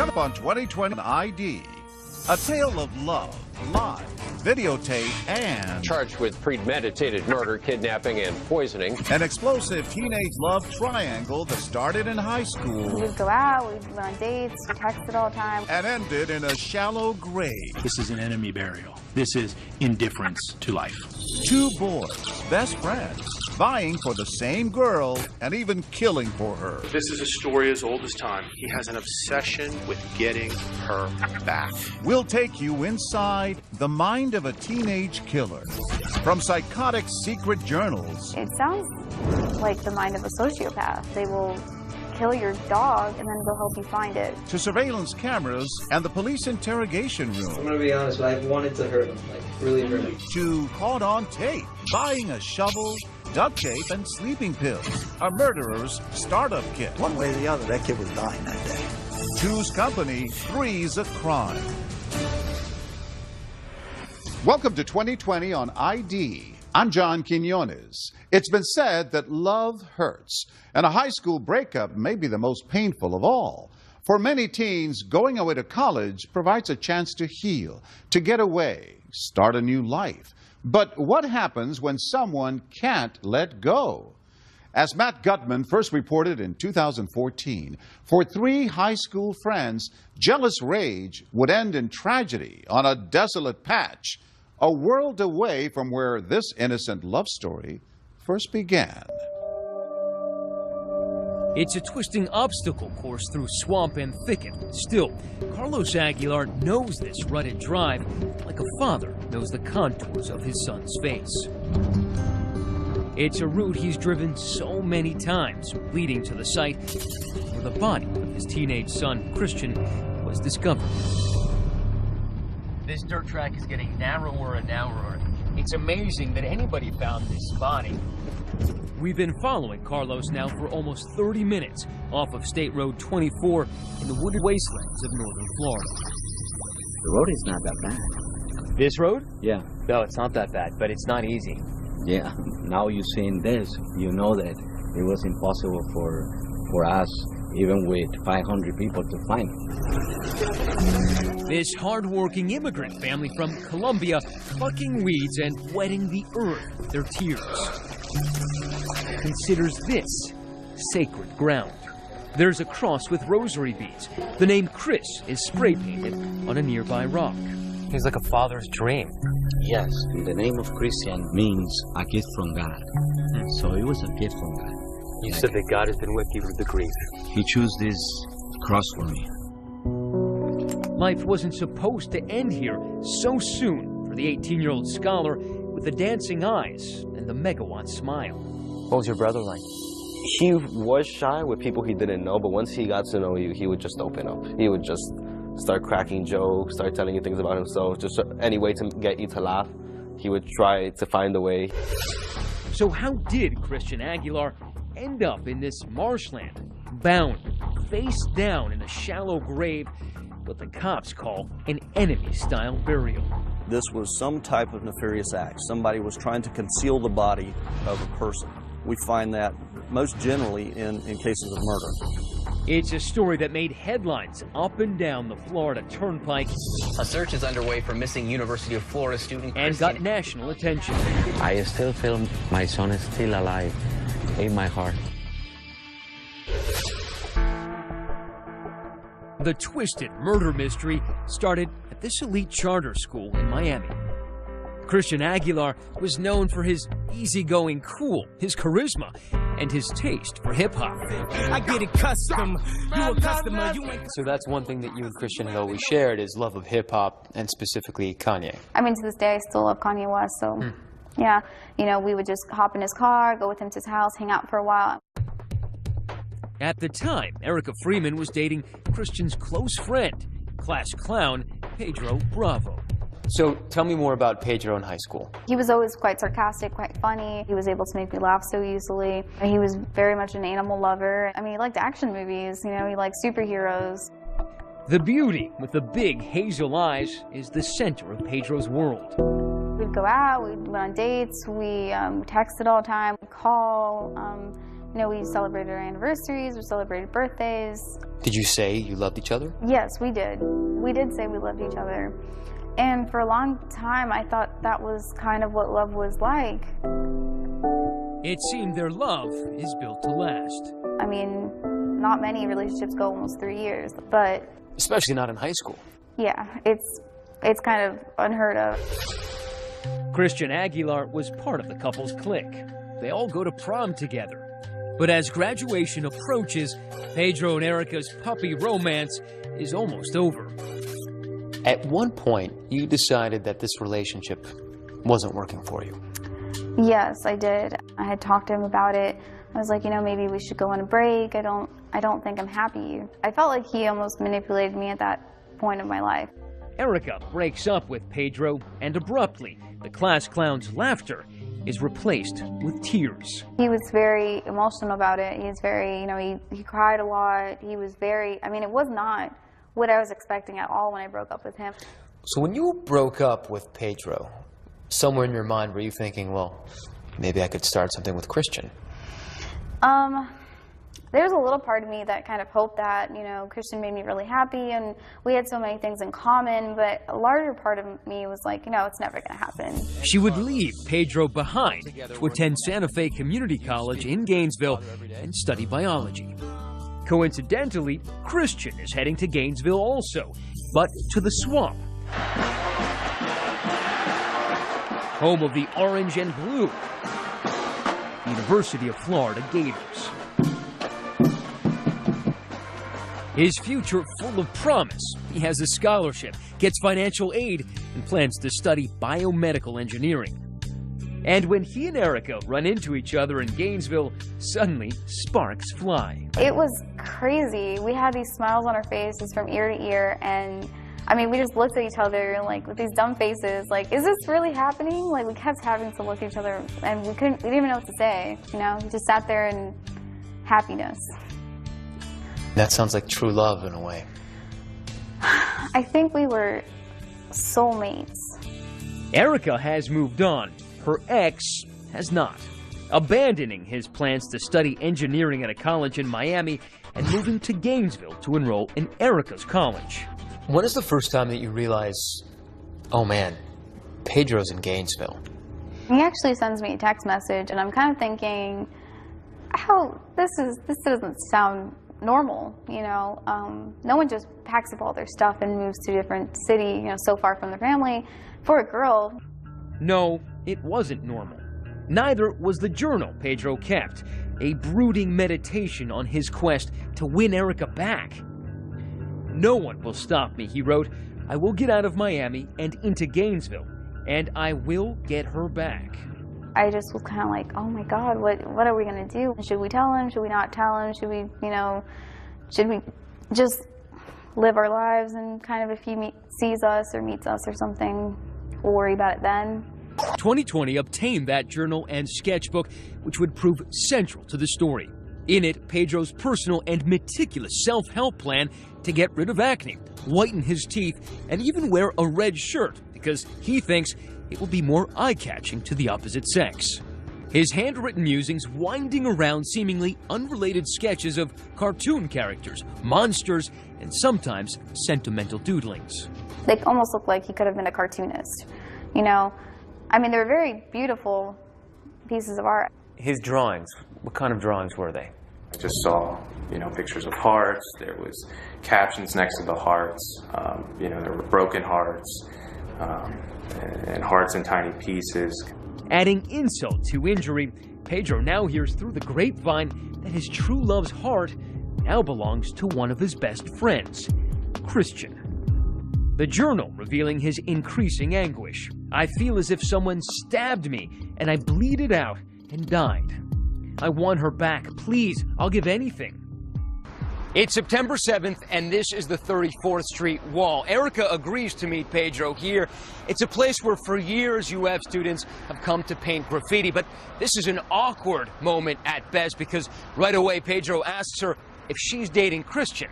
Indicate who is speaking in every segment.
Speaker 1: Come up on 2020 ID. A tale of love, lies, videotape, and
Speaker 2: charged with premeditated murder, kidnapping, and poisoning.
Speaker 1: An explosive teenage love triangle that started in high school.
Speaker 3: We'd go out, we'd go on dates, we texted all the time.
Speaker 1: And ended in a shallow grave.
Speaker 4: This is an enemy burial. This is indifference to life.
Speaker 1: Two boys, best friends, vying for the same girl and even killing for her.
Speaker 5: This is a story as old as time. He has an obsession with getting her back.
Speaker 1: We'll take you inside the mind of a teenage killer. From psychotic secret journals.
Speaker 3: It sounds like the mind of a sociopath. They will kill your dog and then they'll help you find it.
Speaker 1: To surveillance cameras and the police interrogation room.
Speaker 6: I'm gonna be honest, I wanted to hurt him, like really hurt him.
Speaker 1: To caught on tape, buying a shovel, duct tape, and sleeping pills. A murderer's startup kit.
Speaker 7: One way or the other, that kid was dying that day.
Speaker 1: Two's company, three's a crime. Welcome to 2020 on ID. I'm John Quinones. It's been said that love hurts, and a high school breakup may be the most painful of all. For many teens, going away to college provides a chance to heal, to get away, start a new life. But what happens when someone can't let go? As Matt Gutman first reported in 2014, for three high school friends, jealous rage would end in tragedy on a desolate patch, a world away from where this innocent love story first began.
Speaker 8: It's a twisting obstacle course through swamp and thicket. Still, Carlos Aguilar knows this rutted drive like a father knows the contours of his son's face. It's a route he's driven so many times, leading to the site where the body of his teenage son, Christian, was discovered. This dirt track is getting narrower and narrower. It's amazing that anybody found this body. We've been following Carlos now for almost 30 minutes off of State Road 24 in the wooded wastelands of northern Florida.
Speaker 9: The road is not that bad.
Speaker 8: This road?
Speaker 9: Yeah.
Speaker 8: No, it's not that bad, but it's not easy.
Speaker 9: Yeah. Now you've seen this, you know that it was impossible for us, even with 500 people, to find him.
Speaker 8: This hard-working immigrant family from Colombia plucking weeds and wetting the earth with their tears considers this sacred ground. There's a cross with rosary beads. The name Chris is spray-painted on a nearby rock. He's like a father's dream.
Speaker 9: Yes, the name of Christian means a gift from God. So it was a gift from God.
Speaker 8: You said that God has been with you through the grief.
Speaker 9: He chose this cross for me.
Speaker 8: Life wasn't supposed to end here so soon for the 18-year-old scholar with the dancing eyes and the megawatt smile.
Speaker 10: What was your brother like? He was shy with people he didn't know, but once he got to know you, he would just open up. He would just start cracking jokes, start telling you things about himself, just any way to get you to laugh. He would try to find a way.
Speaker 8: So how did Christian Aguilar end up in this marshland, bound, face down in a shallow grave, what the cops call an enemy-style burial?
Speaker 11: This was some type of nefarious act. Somebody was trying to conceal the body of a person. We find that most generally in cases of murder.
Speaker 8: It's a story that made headlines up and down the Florida Turnpike.
Speaker 12: A search is underway for missing University of Florida student
Speaker 8: and got national attention.
Speaker 9: I still feel my son is still alive in my heart.
Speaker 8: The twisted murder mystery started at this elite charter school in Miami. Christian Aguilar was known for his easygoing cool, his charisma, and his taste for hip-hop.
Speaker 13: I get it custom. You a customer.
Speaker 12: So that's one thing that you and Christian have always shared is love of hip-hop, and specifically Kanye.
Speaker 3: I mean, to this day, I still love Kanye West, so yeah. You know, we would just hop in his car, go with him to his house, hang out for a while.
Speaker 8: At the time, Erica Freeman was dating Christian's close friend, class clown, Pedro Bravo.
Speaker 12: So tell me more about Pedro in high school.
Speaker 3: He was always quite sarcastic, quite funny. He was able to make me laugh so easily. He was very much an animal lover. I mean, he liked action movies, you know, he liked superheroes.
Speaker 8: The beauty with the big hazel eyes is the center of Pedro's world.
Speaker 3: We'd go out, we went on dates, we texted all the time, call. You know, we celebrated our anniversaries, we celebrated birthdays.
Speaker 12: Did you say you loved each other?
Speaker 3: Yes, we did. We did say we loved each other. And for a long time, I thought that was kind of what love was like.
Speaker 8: It seemed their love is built to last.
Speaker 3: I mean, not many relationships go almost 3 years, but...
Speaker 12: Especially not in high school.
Speaker 3: Yeah, it's kind of unheard of.
Speaker 8: Christian Aguilar was part of the couple's clique. They all go to prom together. But as graduation approaches, Pedro and Erica's puppy romance is almost over.
Speaker 12: At one point, you decided that this relationship wasn't working for you.
Speaker 3: Yes, I did. I had talked to him about it. I was like, you know, maybe we should go on a break. I don't think I'm happy. I felt like he almost manipulated me at that point of my life.
Speaker 8: Erica breaks up with Pedro, and abruptly, the class clown's laughter is replaced with tears.
Speaker 3: He was very emotional about it. He's very, you know, he cried a lot. He was very, I mean, it was not what I was expecting at all when I broke up with him.
Speaker 12: So when you broke up with Pedro, somewhere in your mind were you thinking, well, maybe I could start something with Christian?
Speaker 3: There's a little part of me that kind of hoped that, you know, Christian made me really happy and we had so many things in common, but a larger part of me was like, you know, it's never going to happen.
Speaker 8: She would leave Pedro behind to attend Santa Fe Community College in Gainesville and study biology. Coincidentally, Christian is heading to Gainesville also, but to the swamp. Home of the orange and blue University of Florida Gators. His future full of promise. He has a scholarship, gets financial aid, and plans to study biomedical engineering. And when he and Erica run into each other in Gainesville, suddenly sparks fly.
Speaker 3: It was crazy. We had these smiles on our faces from ear to ear, and I mean, we just looked at each other like with these dumb faces, like, is this really happening? Like, we kept having to look at each other, and we didn't even know what to say, you know? We just sat there in happiness.
Speaker 12: That sounds like true love in a way.
Speaker 3: I think we were soulmates.
Speaker 8: Erica has moved on. Her ex has not, abandoning his plans to study engineering at a college in Miami and moving to Gainesville to enroll in Erica's college.
Speaker 12: When is the first time that you realize, oh man, Pedro's in Gainesville?
Speaker 3: He actually sends me a text message, and I'm kind of thinking, how this doesn't sound normal, you know. No one just packs up all their stuff and moves to a different city, you know, so far from their family. For a girl.
Speaker 8: No, it wasn't normal. Neither was the journal Pedro kept, a brooding meditation on his quest to win Erica back. No one will stop me, he wrote. I will get out of Miami and into Gainesville, and I will get her back.
Speaker 3: I just was kind of like, oh my God, what are we going to do? Should we tell him? Should we not tell him? Should we, you know, should we just live our lives and kind of if he sees us or meets us or something, we'll worry about it then?
Speaker 8: 2020 obtained that journal and sketchbook, which would prove central to the story. In it, Pedro's personal and meticulous self-help plan to get rid of acne, whiten his teeth, and even wear a red shirt because he thinks it will be more eye-catching to the opposite sex. His handwritten musings winding around seemingly unrelated sketches of cartoon characters, monsters, and sometimes sentimental doodlings.
Speaker 3: They almost look like he could have been a cartoonist, you know? I mean, they were very beautiful pieces of art.
Speaker 12: His drawings, what kind of drawings were they?
Speaker 14: I just saw, you know, pictures of hearts. There was captions next to the hearts. You know, there were broken hearts. And hearts in tiny pieces.
Speaker 8: Adding insult to injury, Pedro now hears through the grapevine that his true love's heart now belongs to one of his best friends, Christian. The journal revealing his increasing anguish. I feel as if someone stabbed me and I bleeded out and died. I want her back, please, I'll give anything. It's September 7th, and this is the 34th Street Wall. Erica agrees to meet Pedro here. It's a place where for years UF students have come to paint graffiti, but this is an awkward moment at best because right away Pedro asks her if she's dating Christian.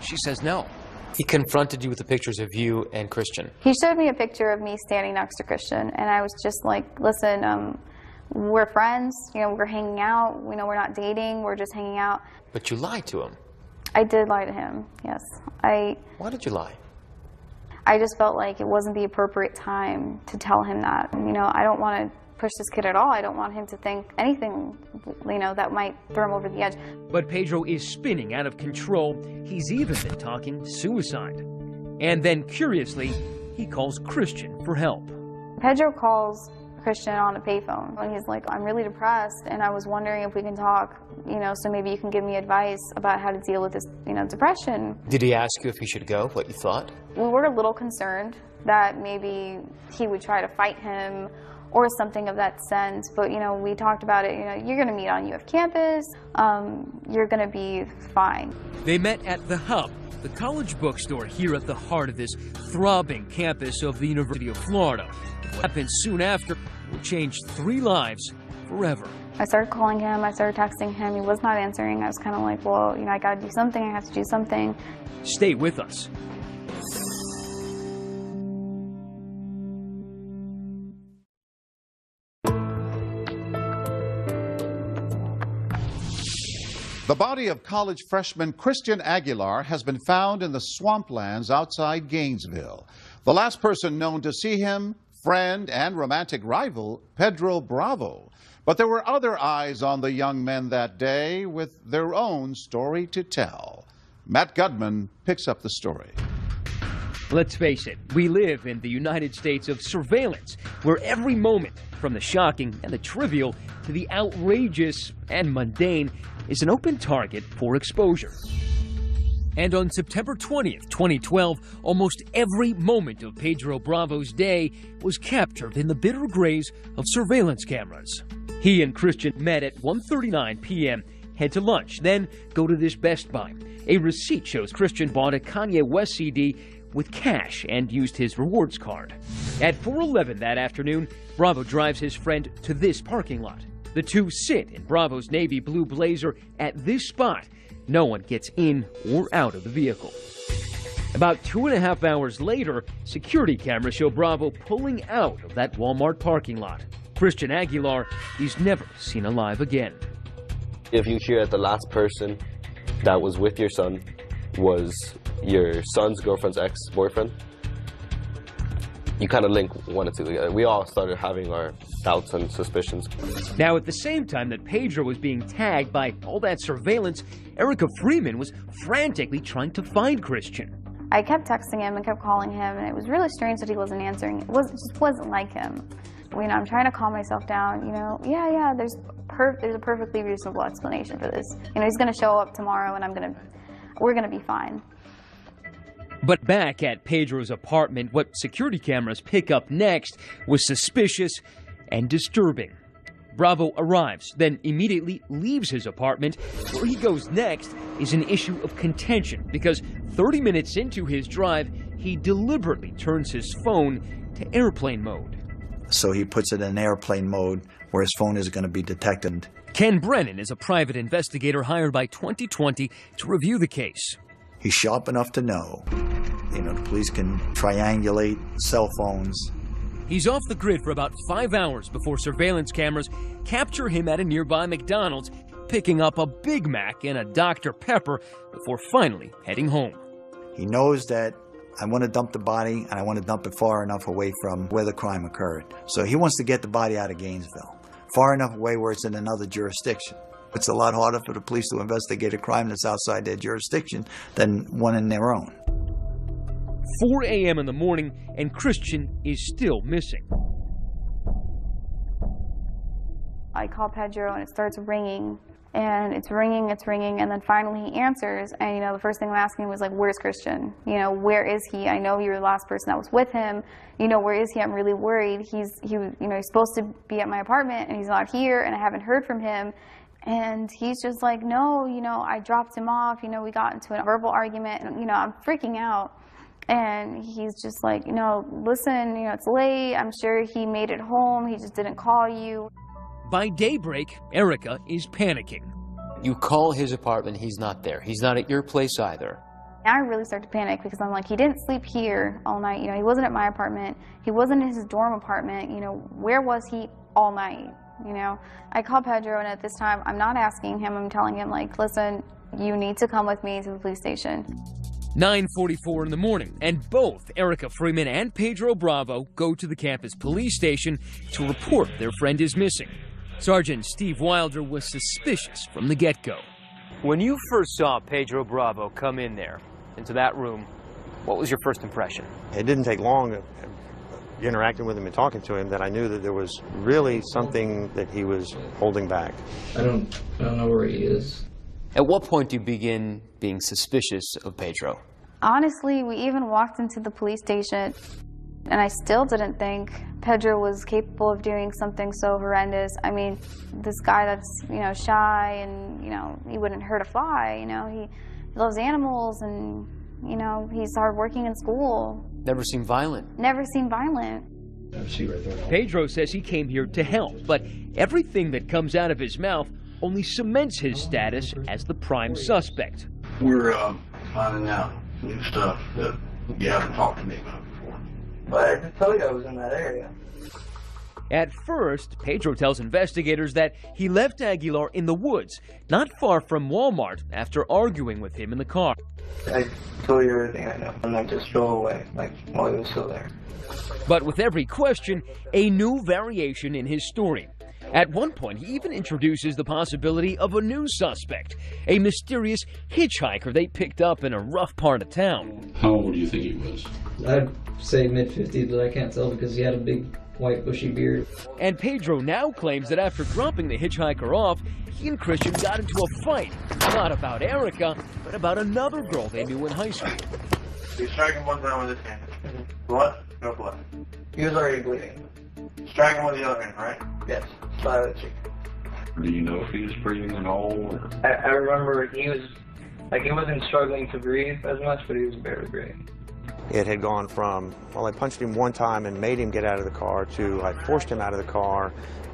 Speaker 8: She says no.
Speaker 12: He confronted you with the pictures of you and Christian.
Speaker 3: He showed me a picture of me standing next to Christian, and I was just like, listen, we're friends, you know, we're hanging out, you know, we're not dating, we're just hanging out.
Speaker 12: But you lied to him.
Speaker 3: I did lie to him, yes.
Speaker 12: Why did you lie?
Speaker 3: I just felt like it wasn't the appropriate time to tell him that. You know, I don't want to push this kid at all. I don't want him to think anything, you know, that might throw him over the edge.
Speaker 8: But Pedro is spinning out of control. He's even been talking suicide. And then, curiously, he calls Christian for help.
Speaker 3: Pedro calls Christian on a payphone, and he's like, I'm really depressed, and I was wondering if we can talk, you know, so maybe you can give me advice about how to deal with this, you know, depression.
Speaker 12: Did he ask you if he should go, what you thought?
Speaker 3: We were a little concerned that maybe he would try to fight him or something of that sense, but, you know, we talked about it, you know, you're going to meet on UF campus, you're going to be fine.
Speaker 8: They met at The Hub, the college bookstore here at the heart of this throbbing campus of the University of Florida. What happened soon after will change 3 lives forever.
Speaker 3: I started calling him, I started texting him, he was not answering. I was kind of like, well, you know, I got to do something, I have to do something.
Speaker 8: Stay with us.
Speaker 1: The body of college freshman Christian Aguilar has been found in the swamplands outside Gainesville. The last person known to see him, friend and romantic rival, Pedro Bravo. But there were other eyes on the young men that day with their own story to tell. Matt Gudman picks up the story.
Speaker 8: Let's face it, we live in the United States of surveillance, where every moment, from the shocking and the trivial to the outrageous and mundane, is an open target for exposure. And on September 20th, 2012, almost every moment of Pedro Bravo's day was captured in the bitter grays of surveillance cameras. He and Christian met at 1:39 p.m., head to lunch, then go to this Best Buy. A receipt shows Christian bought a Kanye West CD with cash and used his rewards card. At 4:11 that afternoon, Bravo drives his friend to this parking lot. The two sit in Bravo's navy blue Blazer at this spot. No one gets in or out of the vehicle. About 2.5 hours later, security cameras show Bravo pulling out of that Walmart parking lot. Christian Aguilar is never seen alive again.
Speaker 10: If you hear that the last person that was with your son was your son's girlfriend's ex-boyfriend, you kind of link one and two together. We all started having our doubts and suspicions.
Speaker 8: Now, at the same time that Pedro was being tagged by all that surveillance, Erica Freeman was frantically trying to find Christian.
Speaker 3: I kept texting him and kept calling him, and it was really strange that he wasn't answering. It just wasn't like him. You know, I'm trying to calm myself down, you know, there's a perfectly reasonable explanation for this. You know, he's going to show up tomorrow, and we're going to be fine.
Speaker 8: But back at Pedro's apartment, what security cameras pick up next was suspicious and disturbing. Bravo arrives, then immediately leaves his apartment. Where he goes next is an issue of contention, because 30 minutes into his drive, he deliberately turns his phone to airplane mode.
Speaker 7: So he puts it in airplane mode where his phone is going to be detected.
Speaker 8: Ken Brennan is a private investigator hired by 2020 to review the case.
Speaker 7: He's sharp enough to know, you know, the police can triangulate cell phones.
Speaker 8: He's off the grid for about 5 hours before surveillance cameras capture him at a nearby McDonald's, picking up a Big Mac and a Dr. Pepper before finally heading home.
Speaker 7: He knows that I want to dump the body, and I want to dump it far enough away from where the crime occurred. So he wants to get the body out of Gainesville, far enough away where it's in another jurisdiction. It's a lot harder for the police to investigate a crime that's outside their jurisdiction than one in their own.
Speaker 8: 4 a.m. in the morning, and Christian is still missing.
Speaker 3: I call Pedro, and it starts ringing. And it's ringing, and then finally he answers, and, you know, the first thing I'm asking was, like, where's Christian? You know, where is he? I know you're the last person that was with him. You know, where is he? I'm really worried. He's supposed to be at my apartment, and he's not here, and I haven't heard from him. And he's just like, no, you know, I dropped him off. You know, we got into a verbal argument, and, you know, I'm freaking out. And he's just like, you know, listen, you know, it's late. I'm sure he made it home. He just didn't call you.
Speaker 8: By daybreak, Erica is panicking.
Speaker 12: You call his apartment, he's not there. He's not at your place either.
Speaker 3: I really start to panic because I'm like, he didn't sleep here all night. You know, he wasn't at my apartment. He wasn't in his dorm apartment. You know, where was he all night? you know. I called Pedro, and at this time, I'm not asking him. I'm telling him, like, listen, you need to come with me to the police station.
Speaker 8: 9:44 in the morning, and both Erica Freeman and Pedro Bravo go to the campus police station to report their friend is missing. Sergeant Steve Wilder was suspicious from the get-go.
Speaker 15: When you first saw Pedro Bravo come in there, into that room, what was your first impression?
Speaker 16: It didn't take long interacting with him and talking to him that I knew that there was really something that he was holding back.
Speaker 6: I don't know where he is.
Speaker 12: At what point do you begin being suspicious of Pedro?
Speaker 3: Honestly, we even walked into the police station, and I still didn't think Pedro was capable of doing something so horrendous. I mean, this guy that's, you know, shy and, you know, he wouldn't hurt a fly, you know, he loves animals and, you know, he's hardworking in school.
Speaker 12: Never seemed violent.
Speaker 3: Never seemed violent.
Speaker 8: Pedro says he came here to help, but everything that comes out of his mouth only cements his status as the prime suspect.
Speaker 17: We're finding out new stuff that you haven't talked to me about before.
Speaker 6: But I can tell you I was in that area.
Speaker 8: At first, Pedro tells investigators that he left Aguilar in the woods, not far from Walmart, after arguing with him in the car.
Speaker 6: I told you everything I know, and I just drove away, like, while he was still there.
Speaker 8: But with every question, a new variation in his story. At one point, he even introduces the possibility of a new suspect, a mysterious hitchhiker they picked up in a rough part of town.
Speaker 17: How old do you think he was?
Speaker 6: I'd say mid-50s, but I can't tell because he had a big white bushy beard.
Speaker 8: And Pedro now claims that after dropping the hitchhiker off, he and Christian got into a fight, not about Erica, but about another girl they knew in high school.
Speaker 17: He's striking one down with his hand. What? No blood.
Speaker 6: He was already bleeding.
Speaker 17: Striking with the other hand, right?
Speaker 6: Yes, side of the cheek.
Speaker 17: Do you know if he was breathing at all? Or?
Speaker 6: I remember he was, like, he wasn't struggling to breathe as much, but he was barely breathing.
Speaker 16: It had gone from, well, I punched him one time and made him get out of the car, to I forced him out of the car,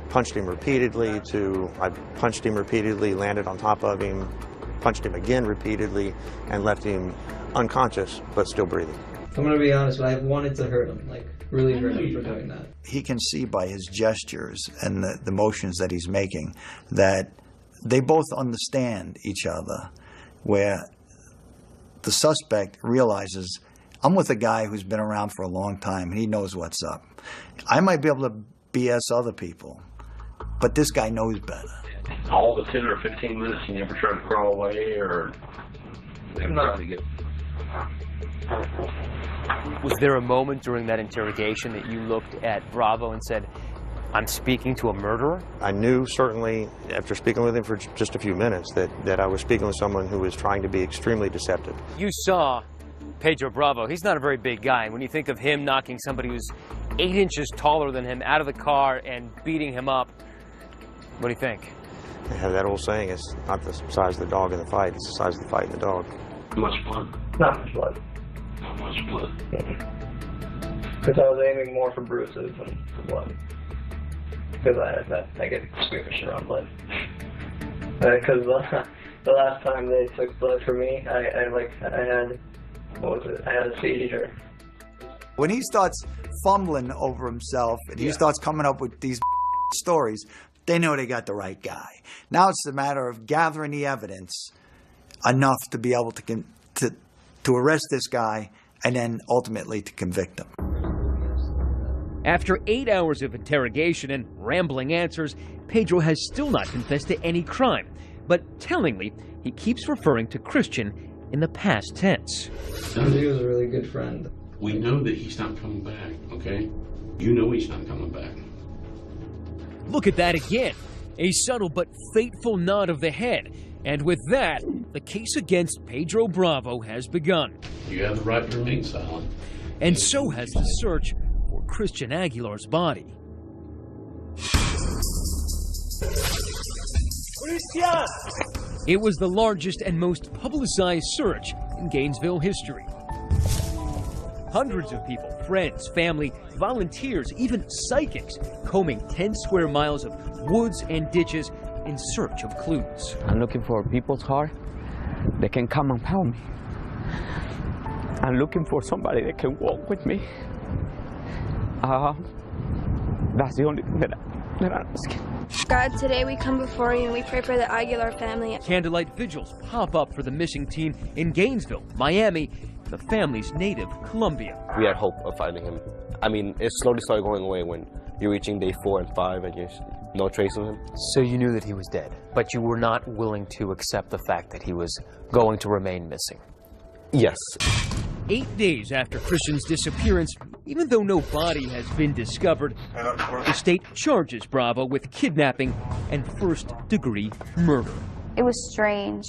Speaker 16: punched him repeatedly, to I punched him repeatedly, landed on top of him, punched him again repeatedly, and left him unconscious, but still breathing.
Speaker 6: I'm going to be honest, I wanted to hurt him, like, really hurt him for doing that.
Speaker 7: He can see by his gestures and the motions that he's making that they both understand each other, where the suspect realizes, I'm with a guy who's been around for a long time and he knows what's up. I might be able to BS other people, but this guy knows better.
Speaker 17: All the 10 or 15 minutes you never tried to crawl away or never tried to get...
Speaker 15: Was there a moment during that interrogation that you looked at Bravo and said, I'm speaking to a murderer?
Speaker 16: I knew certainly, after speaking with him for just a few minutes, that I was speaking with someone who was trying to be extremely deceptive.
Speaker 15: You saw Pedro Bravo. He's not a very big guy. When you think of him knocking somebody who's 8 inches taller than him out of the car and beating him up, what do you think?
Speaker 16: They have that old saying, it's not the size of the dog in the fight, it's the size of the fight in the dog.
Speaker 17: How much blood?
Speaker 6: Not much blood.
Speaker 17: Not much blood.
Speaker 6: Because I was aiming more for bruises than for blood. Because I get squeamish around blood. Because the last time they took blood from me, I had, what was it? I had a seizure.
Speaker 7: When he starts fumbling over himself and he starts coming up with these stories, they know they got the right guy. Now it's a matter of gathering the evidence enough to be able to arrest this guy and then ultimately to convict him.
Speaker 8: After 8 hours of interrogation and rambling answers, Pedro has still not confessed to any crime. But tellingly, he keeps referring to Christian in the past tense.
Speaker 6: He was a really good friend.
Speaker 17: We know that he's not coming back, okay? You know he's not coming back.
Speaker 8: Look at that again. A subtle but fateful nod of the head. And with that, the case against Pedro Bravo has begun.
Speaker 17: You have the right to remain silent.
Speaker 8: And so has the search for Christian Aguilar's body.
Speaker 13: Christian!
Speaker 8: It was the largest and most publicized search in Gainesville history. Hundreds of people, friends, family, volunteers, even psychics, combing 10 square miles of woods and ditches in search of clues.
Speaker 9: I'm looking for people's heart that can come and help me. I'm looking for somebody that can walk with me. That's the only thing
Speaker 18: God, today we come before you and we pray for the Aguilar family.
Speaker 8: Candlelight vigils pop up for the missing teen in Gainesville, Miami, the family's native Colombia.
Speaker 10: We had hope of finding him. I mean, it slowly started going away when you're reaching day 4 and 5 and there's no trace of him.
Speaker 12: So you knew that he was dead, but you were not willing to accept the fact that he was going to remain missing?
Speaker 10: Yes.
Speaker 8: 8 days after Christian's disappearance, even though no body has been discovered, the state charges Bravo with kidnapping and first-degree murder.
Speaker 3: It was strange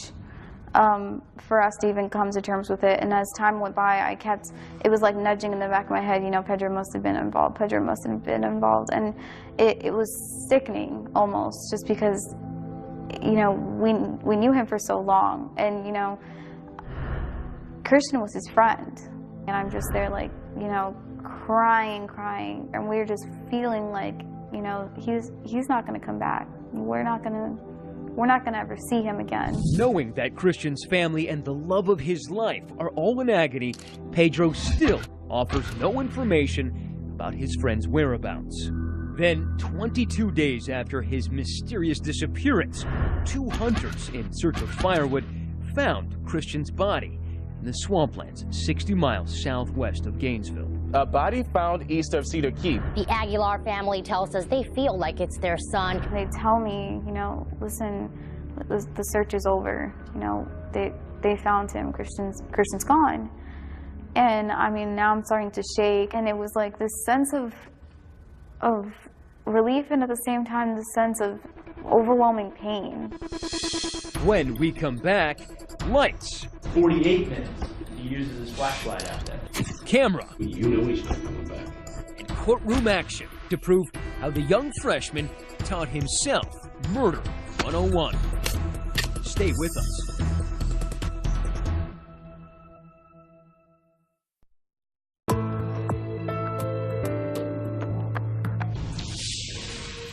Speaker 3: for us to even come to terms with it, and as time went by, it was like nudging in the back of my head, you know, Pedro must have been involved, Pedro must have been involved, and it was sickening almost, just because, you know, we knew him for so long, and, you know, Christian was his friend, and I'm just there like, you know, crying, and we were just feeling like, you know, he's not going to come back. We're not going to ever see him again.
Speaker 8: Knowing that Christian's family and the love of his life are all in agony, Pedro still offers no information about his friend's whereabouts. Then, 22 days after his mysterious disappearance, 2 hunters in search of firewood found Christian's body in the swamplands 60 miles southwest of Gainesville.
Speaker 19: A body found east of Cedar Key.
Speaker 20: The Aguilar family tells us they feel like it's their son.
Speaker 3: They tell me, you know, listen, the search is over. You know, they found him. Christian's gone. And I mean, now I'm starting to shake, and it was like this sense of relief, and at the same time this sense of overwhelming pain.
Speaker 8: When we come back, lights.
Speaker 4: 48 minutes. He uses his flashlight out there.
Speaker 8: Camera.
Speaker 17: You know he's not coming back.
Speaker 8: And courtroom action to prove how the young freshman taught himself Murder 101. Stay with us.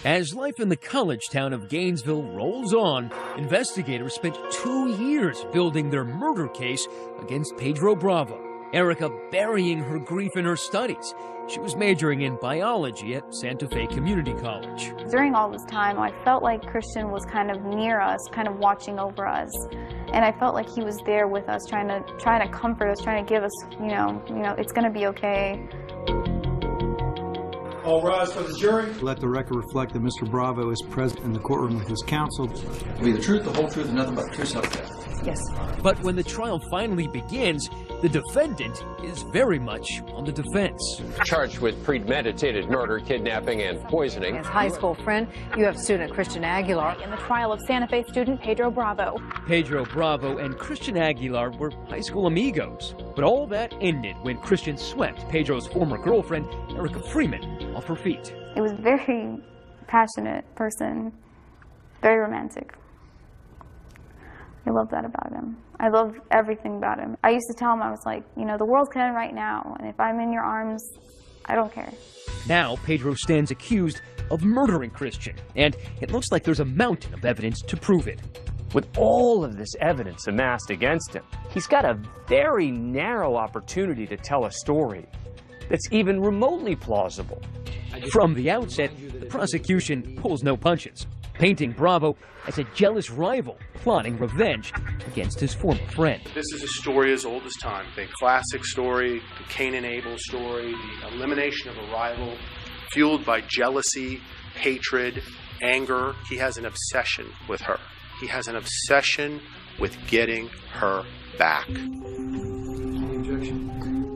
Speaker 8: As life in the college town of Gainesville rolls on, investigators spent 2 years building their murder case against Pedro Bravo. Erica burying her grief in her studies. She was majoring in biology at Santa Fe Community College.
Speaker 3: During all this time, I felt like Christian was kind of near us, kind of watching over us. And I felt like he was there with us, trying to comfort us, trying to give us, you know, it's going to be okay.
Speaker 21: All rise for the jury. Let the record reflect that Mr. Bravo is present in the courtroom with his counsel.
Speaker 22: Be the truth, the whole truth, and nothing but the truth, so help you God.
Speaker 8: Yes. But when the trial finally begins, the defendant is very much on the defense.
Speaker 2: Charged with premeditated murder, kidnapping, and poisoning.
Speaker 23: His high school friend, UF student Christian Aguilar.
Speaker 24: In the trial of Santa Fe student Pedro Bravo.
Speaker 8: Pedro Bravo and Christian Aguilar were high school amigos. But all that ended when Christian swept Pedro's former girlfriend, Erica Freeman, off her feet.
Speaker 3: It was a very passionate person, very romantic. I love that about him. I love everything about him. I used to tell him, I was like, you know, the world's gonna end right now, and if I'm in your arms, I don't care.
Speaker 8: Now, Pedro stands accused of murdering Christian, and it looks like there's a mountain of evidence to prove it.
Speaker 15: With all of this evidence amassed against him, he's got a very narrow opportunity to tell a story that's even remotely plausible.
Speaker 8: From the outset, the prosecution pulls no punches, painting Bravo as a jealous rival plotting revenge against his former friend.
Speaker 5: This is a story as old as time, the classic story, the Cain and Abel story, the elimination of a rival, fueled by jealousy, hatred, anger. He has an obsession with her. He has an obsession with getting her back.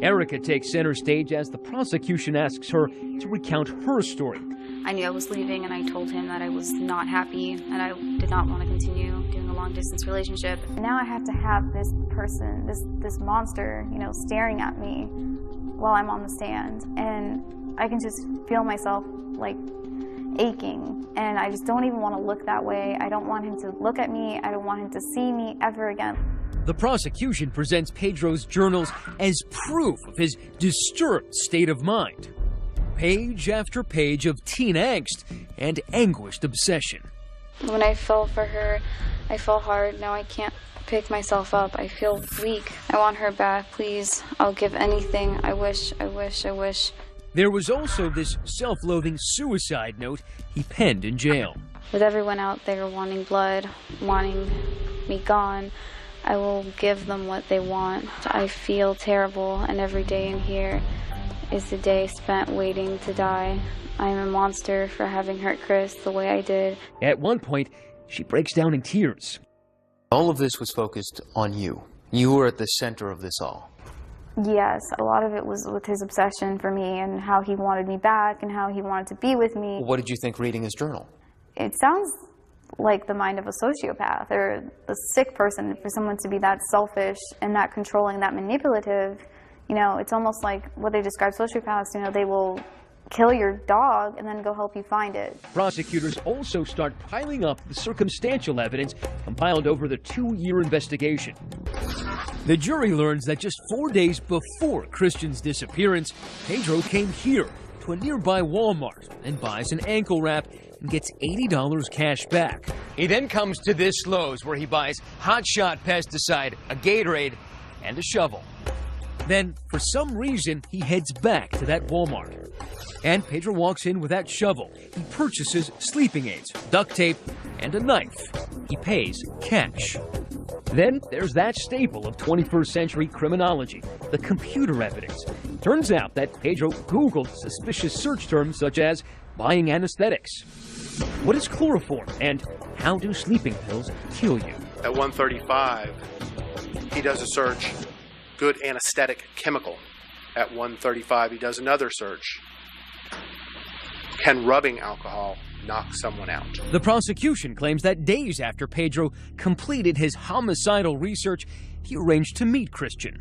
Speaker 8: Erica takes center stage as the prosecution asks her to recount her story.
Speaker 25: I knew I was leaving, and I told him that I was not happy and I did not want to continue doing a long-distance relationship.
Speaker 3: Now I have to have this person, this monster, you know, staring at me while I'm on the stand, and I can just feel myself like aching, and I just don't even want to look that way. I don't want him to look at me. I don't want him to see me ever again.
Speaker 8: The prosecution presents Pedro's journals as proof of his disturbed state of mind. Page after page of teen angst and anguished obsession.
Speaker 25: When I fell for her, I fell hard. Now I can't pick myself up. I feel weak. I want her back, please. I'll give anything. I wish.
Speaker 8: There was also this self-loathing suicide note he penned in jail.
Speaker 25: With everyone out there wanting blood, wanting me gone, I will give them what they want. I feel terrible, and every day in here is a day spent waiting to die. I am a monster for having hurt Chris the way I did.
Speaker 8: At one point, she breaks down in tears.
Speaker 12: All of this was focused on you. You were at the center of this all.
Speaker 3: Yes, a lot of it was with his obsession for me and how he wanted me back and how he wanted to be with me.
Speaker 12: What did you think reading his journal?
Speaker 3: It sounds like the mind of a sociopath or a sick person. For someone to be that selfish and that controlling, that manipulative, you know, it's almost like what they describe sociopaths, you know, they will kill your dog and then go help you find it.
Speaker 8: Prosecutors also start piling up the circumstantial evidence compiled over the 2-year investigation. The jury learns that just 4 days before Christian's disappearance, Pedro came here to a nearby Walmart and buys an ankle wrap and gets $80 cash back. He then comes to this Lowe's where he buys Hot Shot pesticide, a Gatorade, and a shovel. Then, for some reason, he heads back to that Walmart. And Pedro walks in with that shovel. He purchases sleeping aids, duct tape, and a knife. He pays cash. Then there's that staple of 21st century criminology, the computer evidence. Turns out that Pedro Googled suspicious search terms such as buying anesthetics. What is chloroform, and how do sleeping pills kill you?
Speaker 5: At 1:35, he does a search, good anesthetic chemical. At 1:35, he does another search. Can rubbing alcohol knock someone out?
Speaker 8: The prosecution claims that days after Pedro completed his homicidal research, he arranged to meet Christian.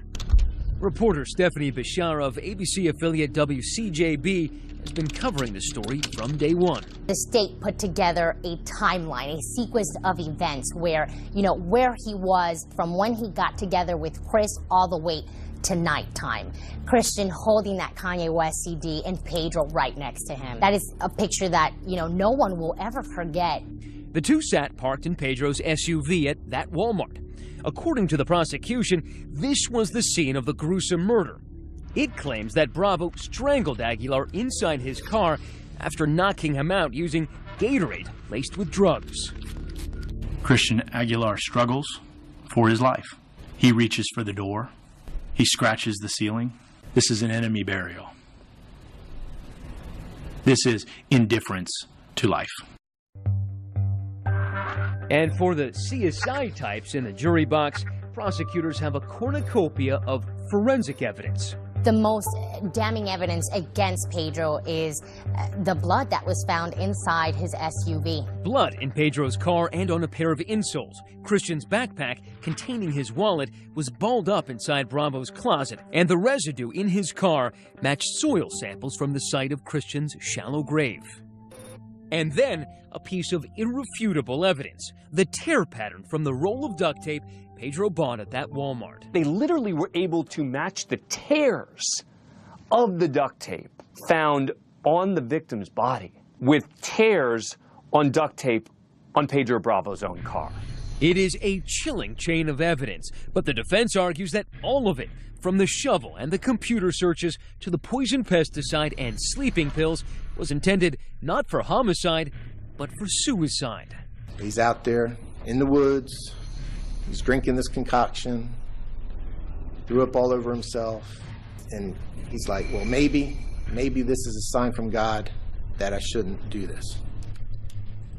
Speaker 8: Reporter Stephanie Bishara of ABC affiliate WCJB has been covering the story from day one.
Speaker 20: The state put together a timeline, a sequence of events where he was from when he got together with Chris all the way to nighttime. Christian holding that Kanye West CD and Pedro right next to him. That is a picture that, no one will ever forget.
Speaker 8: The two sat parked in Pedro's SUV at that Walmart. According to the prosecution, this was the scene of the gruesome murder. It claims that Bravo strangled Aguilar inside his car after knocking him out using Gatorade laced with drugs.
Speaker 4: Christian Aguilar struggles for his life. He reaches for the door. He scratches the ceiling. This is an enemy burial. This is indifference to life.
Speaker 8: And for the CSI types in the jury box, prosecutors have a cornucopia of forensic evidence.
Speaker 20: The most damning evidence against Pedro is the blood that was found inside his SUV.
Speaker 8: Blood in Pedro's car and on a pair of insoles. Christian's backpack containing his wallet was balled up inside Bravo's closet, and the residue in his car matched soil samples from the site of Christian's shallow grave. And then a piece of irrefutable evidence, the tear pattern from the roll of duct tape Pedro bought at that Walmart.
Speaker 1: They literally were able to match the tears of the duct tape found on the victim's body with tears on duct tape on Pedro Bravo's own car.
Speaker 8: It is a chilling chain of evidence, but the defense argues that all of it, from the shovel and the computer searches to the poison pesticide and sleeping pills, was intended not for homicide, but for suicide.
Speaker 7: He's out there in the woods. He's drinking this concoction, threw up all over himself, and he's like, well, maybe this is a sign from God that I shouldn't do this.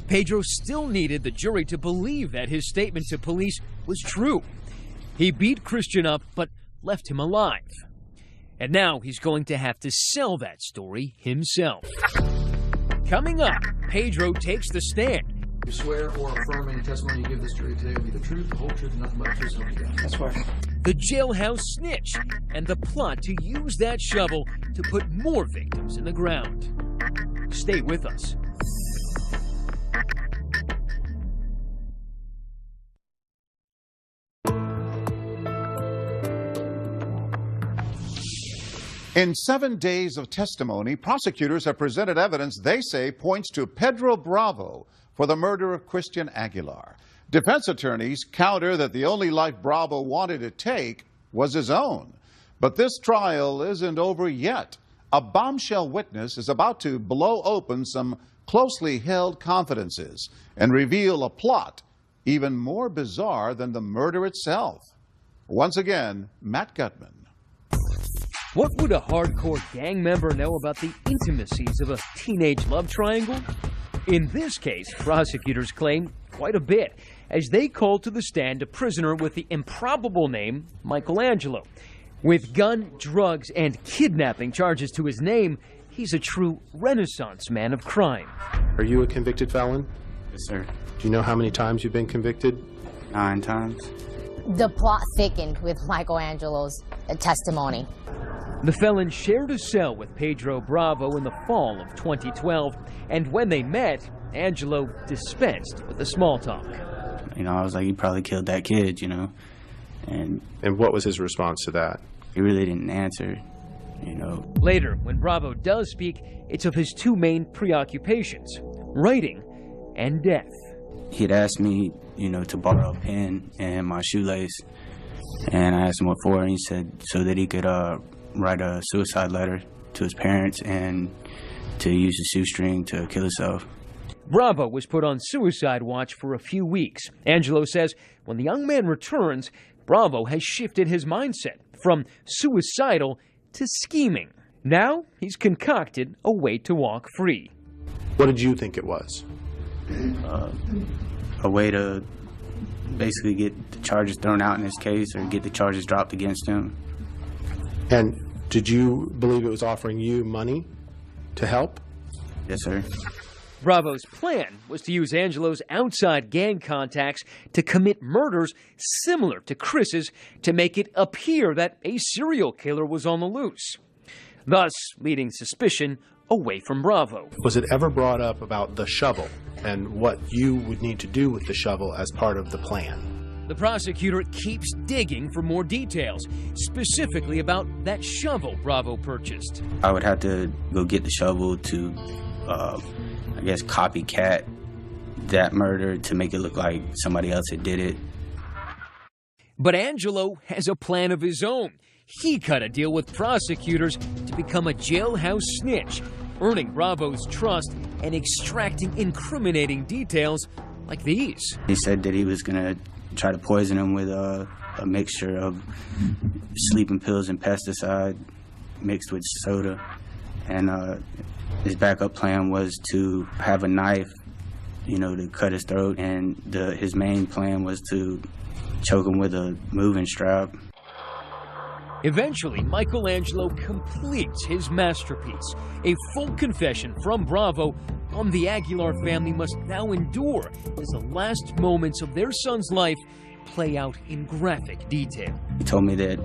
Speaker 8: Pedro still needed the jury to believe that his statement to police was true. He beat Christian up, but left him alive. And now he's going to have to sell that story himself. Coming up, Pedro takes the stand.
Speaker 22: You swear or affirm any testimony you give this jury today will be the truth, the whole truth, and nothing but the truth, so help you God.
Speaker 7: That's right.
Speaker 8: The jailhouse snitch, and the plot to use that shovel to put more victims in the ground. Stay with us.
Speaker 11: In 7 days of testimony, prosecutors have presented evidence they say points to Pedro Bravo for the murder of Christian Aguilar. Defense attorneys counter that the only life Bravo wanted to take was his own. But this trial isn't over yet. A bombshell witness is about to blow open some closely held confidences and reveal a plot even more bizarre than the murder itself. Once again, Matt Gutman.
Speaker 8: What would a hardcore gang member know about the intimacies of a teenage love triangle? In this case, prosecutors claim quite a bit, as they called to the stand a prisoner with the improbable name Michelangelo. With gun, drugs, and kidnapping charges to his name, he's a true Renaissance man of crime.
Speaker 5: Are you a convicted felon?
Speaker 10: Yes, sir.
Speaker 5: Do you know how many times you've been convicted?
Speaker 10: 9 times.
Speaker 20: The plot thickened with Michelangelo's testimony.
Speaker 8: The felon shared a cell with Pedro Bravo in the fall of 2012, and when they met, Angelo dispensed with the small talk.
Speaker 10: You know, I was like, you probably killed that kid, you know.
Speaker 5: And what was his response to that?
Speaker 10: He really didn't answer, you know.
Speaker 8: Later, when Bravo does speak, it's of his 2 main preoccupations, writing and death.
Speaker 10: He'd asked me, you know, to borrow a pen and my shoelace, and I asked him what for, and he said so that he could write a suicide letter to his parents and to use a shoestring to kill himself.
Speaker 8: Bravo was put on suicide watch for a few weeks. Angelo says when the young man returns, Bravo has shifted his mindset from suicidal to scheming. Now he's concocted a way to walk free.
Speaker 5: What did you think it was?
Speaker 10: A way to basically get the charges thrown out in his case or get the charges dropped against him.
Speaker 5: And did you believe it was offering you money to help?
Speaker 10: Yes, sir.
Speaker 8: Bravo's plan was to use Angelo's outside gang contacts to commit murders similar to Chris's to make it appear that a serial killer was on the loose, thus leading suspicion away from Bravo.
Speaker 5: Was it ever brought up about the shovel and what you would need to do with the shovel as part of the plan?
Speaker 8: The prosecutor keeps digging for more details, specifically about that shovel Bravo purchased.
Speaker 10: I would have to go get the shovel to, I guess, copycat that murder to make it look like somebody else had did it.
Speaker 8: But Angelo has a plan of his own. He cut a deal with prosecutors to become a jailhouse snitch, earning Bravo's trust and extracting incriminating details like these.
Speaker 10: He said that he was going to try to poison him with a mixture of sleeping pills and pesticide mixed with soda. And his backup plan was to have a knife, you know, to cut his throat. And his main plan was to choke him with a moving strap.
Speaker 8: Eventually, Michelangelo completes his masterpiece, a full confession from Bravo on the Aguilar family must now endure as the last moments of their son's life play out in graphic detail.
Speaker 10: He told me that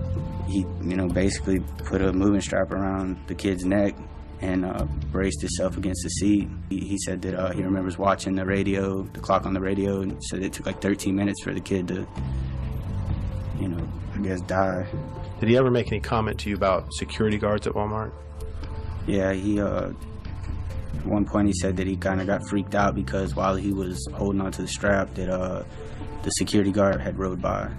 Speaker 10: he, you know, basically put a moving strap around the kid's neck and braced himself against the seat. He said that he remembers watching the radio, the clock on the radio, and said it took like 13 minutes for the kid to, you know, I guess die.
Speaker 5: Did he ever make any comment to you about security guards at Walmart?
Speaker 10: Yeah, he, at one point he said that he kind of got freaked out because while he was holding onto the strap that the security guard had rode by.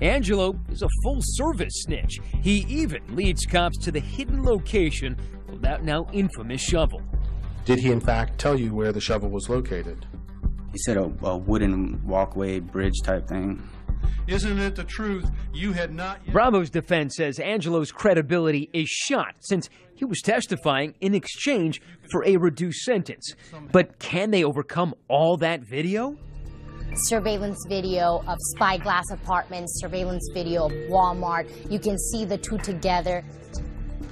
Speaker 8: Angelo is a full-service snitch. He even leads cops to the hidden location of that now infamous shovel.
Speaker 5: Did he in fact tell you where the shovel was located?
Speaker 10: He said a wooden walkway bridge type thing.
Speaker 21: Isn't it the truth? You had not yet...
Speaker 8: Bravo's defense says Angelo's credibility is shot since he was testifying in exchange for a reduced sentence. But can they overcome all that video?
Speaker 20: Surveillance video of Spyglass Apartments, surveillance video of Walmart. You can see the two together.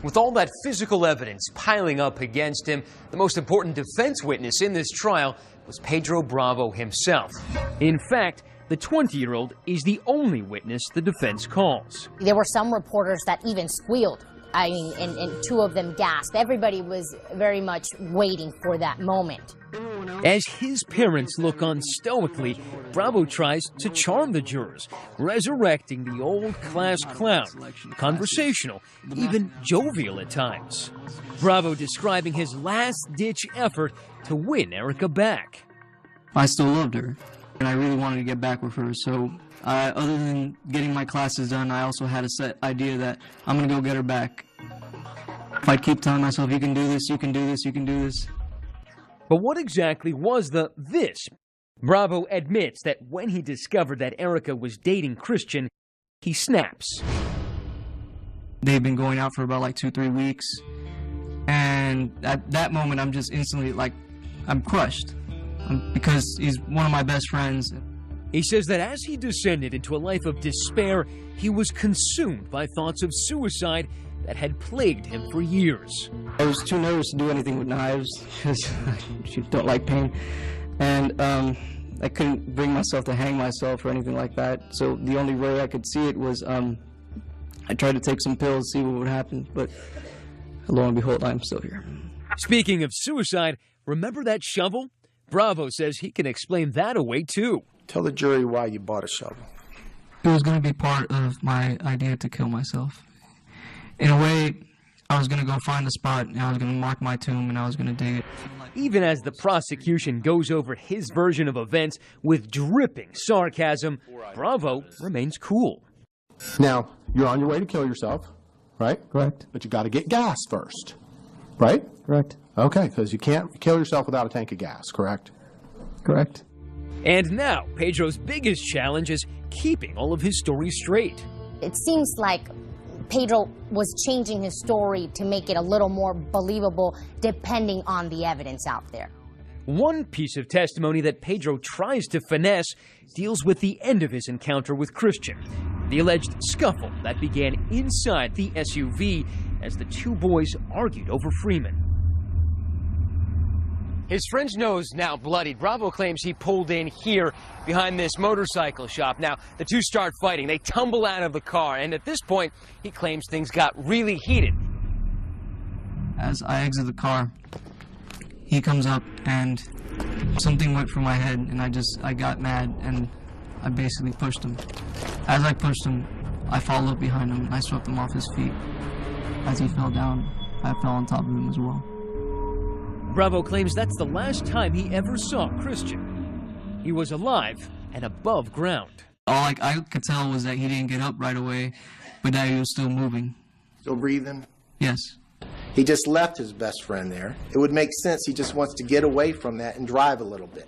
Speaker 8: With all that physical evidence piling up against him, the most important defense witness in this trial was Pedro Bravo himself. In fact, the 20-year-old is the only witness the defense calls.
Speaker 20: There were some reporters that even squealed. I mean, and 2 of them gasped. Everybody was very much waiting for that moment.
Speaker 8: As his parents look on stoically, Bravo tries to charm the jurors, resurrecting the old class clown, conversational, even jovial at times. Bravo describing his last-ditch effort to win Erica back.
Speaker 6: I still loved her, and I really wanted to get back with her, so other than getting my classes done, I also had a set idea that I'm going to go get her back. If I keep telling myself, you can do this, you can do this, you can do this.
Speaker 8: But what exactly was the this? Bravo admits that when he discovered that Erica was dating Christian, he snaps.
Speaker 6: They've been going out for about like 2-3 weeks. And at that moment, I'm just instantly like, I'm crushed. Because he's one of my best friends.
Speaker 8: He says that as he descended into a life of despair, he was consumed by thoughts of suicide that had plagued him for years.
Speaker 6: I was too nervous to do anything with knives because I don't like pain. And I couldn't bring myself to hang myself or anything like that. So the only way I could see it was I tried to take some pills, see what would happen. But lo and behold, I'm still here.
Speaker 8: Speaking of suicide, remember that shovel? Bravo says he can explain that away too.
Speaker 7: Tell the jury why you bought a shovel.
Speaker 6: It was going to be part of my idea to kill myself. In a way, I was going to go find a spot, and I was going to mark my tomb, and I was going to dig it.
Speaker 8: Even as the prosecution goes over his version of events with dripping sarcasm, Bravo remains cool.
Speaker 9: Now, you're on your way to kill yourself, right?
Speaker 6: Correct.
Speaker 9: But you got to get gas first, right?
Speaker 6: Correct.
Speaker 9: Okay, because you can't kill yourself without a tank of gas, correct?
Speaker 6: Correct.
Speaker 8: And now, Pedro's biggest challenge is keeping all of his stories straight.
Speaker 20: It seems like Pedro was changing his story to make it a little more believable depending on the evidence out there.
Speaker 8: One piece of testimony that Pedro tries to finesse deals with the end of his encounter with Christian, the alleged scuffle that began inside the SUV as the two boys argued over Freeman. His friend's nose now bloodied. Bravo claims he pulled in here behind this motorcycle shop. Now, the two start fighting. They tumble out of the car, and at this point, he claims things got really heated.
Speaker 6: As I exit the car, he comes up, and something went through my head, and I got mad, and I basically pushed him. As I pushed him, I followed behind him, and I swept him off his feet. As he fell down, I fell on top of him as well.
Speaker 8: Bravo claims that's the last time he ever saw Christian. He was alive and above ground.
Speaker 6: All I could tell was that he didn't get up right away, but that he was still moving.
Speaker 7: Still breathing?
Speaker 6: Yes.
Speaker 7: He just left his best friend there. It would make sense he just wants to get away from that and drive a little bit.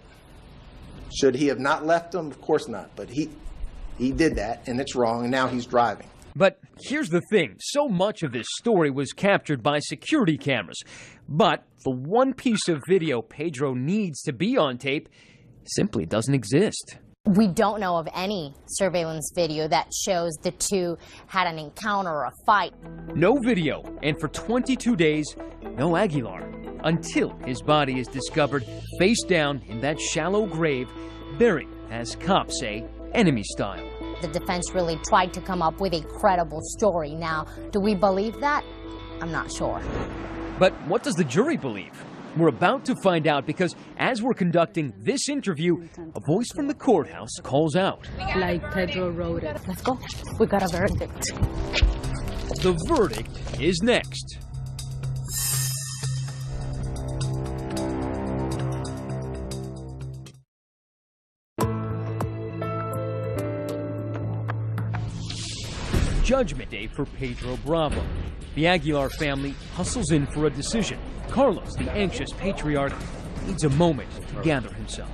Speaker 7: Should he have not left him? Of course not. But he did that, and it's wrong, and now he's driving.
Speaker 8: But here's the thing. So much of this story was captured by security cameras. But the one piece of video Pedro needs to be on tape simply doesn't exist.
Speaker 20: We don't know of any surveillance video that shows the two had an encounter or a fight.
Speaker 8: No video, and for 22 days, no Aguilar, until his body is discovered face down in that shallow grave, buried, as cops say, enemy style.
Speaker 20: The defense really tried to come up with a credible story. Now, do we believe that? I'm not sure.
Speaker 8: But what does the jury believe? We're about to find out because as we're conducting this interview, a voice from the courthouse calls out.
Speaker 23: Like Pedro wrote it. Let's go. We got a verdict.
Speaker 8: The verdict is next. Judgment Day for Pedro Bravo. The Aguilar family hustles in for a decision. Carlos, the anxious patriarch, needs a moment to gather himself.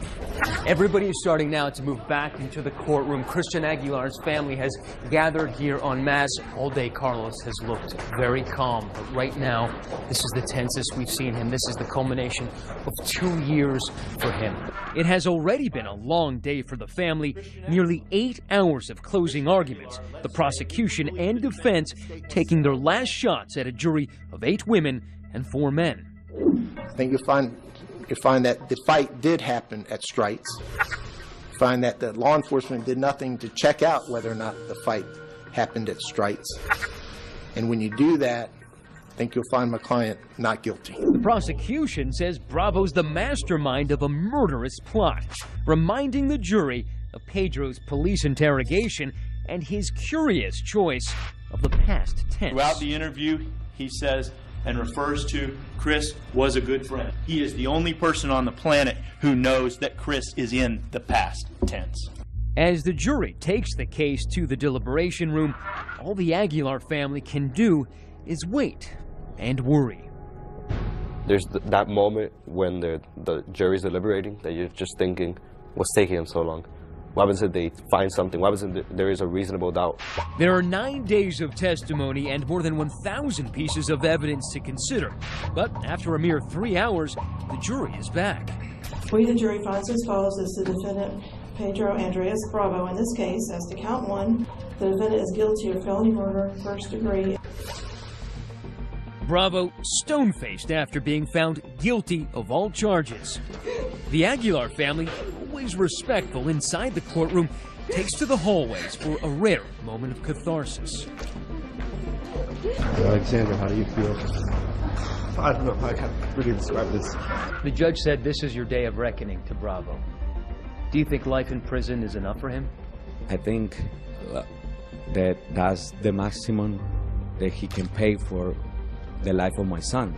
Speaker 8: Everybody is starting now to move back into the courtroom. Christian Aguilar's family has gathered here en masse. All day, Carlos has looked very calm. But right now, this is the tensest we've seen him. This is the culmination of 2 years for him. It has already been a long day for the family. Nearly 8 hours of closing arguments. The prosecution and defense taking their last shots at a jury of 8 women and 4 men.
Speaker 7: I think you'll find that the fight did happen at Strites. Find that the law enforcement did nothing to check out whether or not the fight happened at Strites. And when you do that, I think you'll find my client not guilty.
Speaker 8: The prosecution says Bravo's the mastermind of a murderous plot, reminding the jury of Pedro's police interrogation and his curious choice of the past tense.
Speaker 4: Throughout the interview, he says and refers to Chris was a good friend. He is the only person on the planet who knows that Chris is in the past tense.
Speaker 8: As the jury takes the case to the deliberation room, all the Aguilar family can do is wait. and worry.
Speaker 10: There's that moment when the jury's deliberating that you're just thinking, what's taking them so long? What happens if they find something? What happens if there is a reasonable doubt?
Speaker 8: There are 9 days of testimony and more than 1,000 pieces of evidence to consider. But after a mere 3 hours, the jury is back.
Speaker 13: We, the jury, finds as follows as the defendant, Pedro Andres Bravo, in this case, as to count 1, the defendant is guilty of felony murder, first degree.
Speaker 8: Bravo stone-faced after being found guilty of all charges. The Aguilar family, always respectful inside the courtroom, takes to the hallways for a rare moment of catharsis.
Speaker 14: Alexander, how do you feel? I don't know. I can't really describe this.
Speaker 15: The judge said this is your day of reckoning to Bravo. Do you think life in prison is enough for him?
Speaker 16: I think that that's the maximum that he can pay for the life of my son.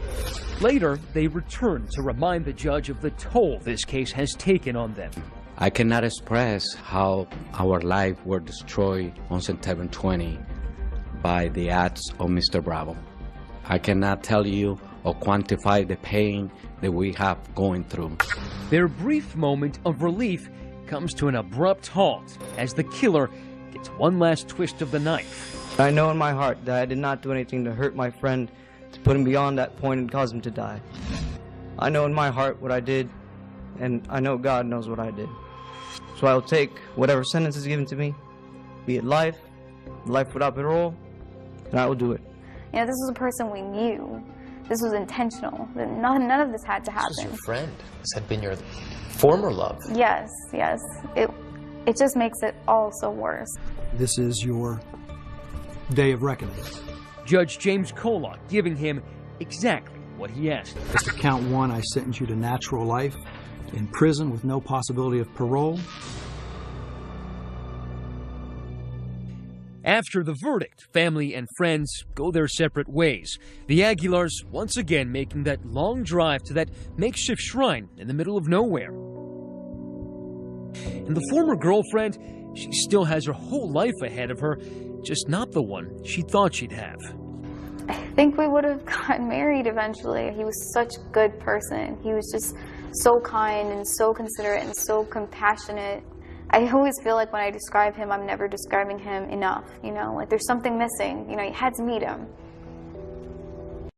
Speaker 8: Later, they return to remind the judge of the toll this case has taken on them.
Speaker 16: I cannot express how our lives were destroyed on September 20 by the acts of Mr. Bravo. I cannot tell you or quantify the pain that we have going through.
Speaker 8: Their brief moment of relief comes to an abrupt halt as the killer gets one last twist of the knife.
Speaker 6: I know in my heart that I did not do anything to hurt my friend, to put him beyond that point and cause him to die. I know in my heart what I did, and I know God knows what I did. So I will take whatever sentence is given to me, be it life without parole, and I will do it.
Speaker 3: You know, this was a person we knew. This was intentional. None of this had to happen.
Speaker 12: This was your friend. This had been your former love.
Speaker 3: Yes, yes. It just makes it all so worse.
Speaker 21: This is your day of reckoning.
Speaker 8: Judge James Kolock giving him exactly what he asked.
Speaker 21: As to count 1, I sentence you to natural life in prison with no possibility of parole.
Speaker 8: After the verdict, family and friends go their separate ways. The Aguilars once again making that long drive to that makeshift shrine in the middle of nowhere. And the former girlfriend, she still has her whole life ahead of her, just not the one she thought she'd have.
Speaker 3: I think we would have gotten married eventually. He was such a good person. He was just so kind and so considerate and so compassionate. I always feel like when I describe him, I'm never describing him enough, you know, like there's something missing. You know, you had to meet him.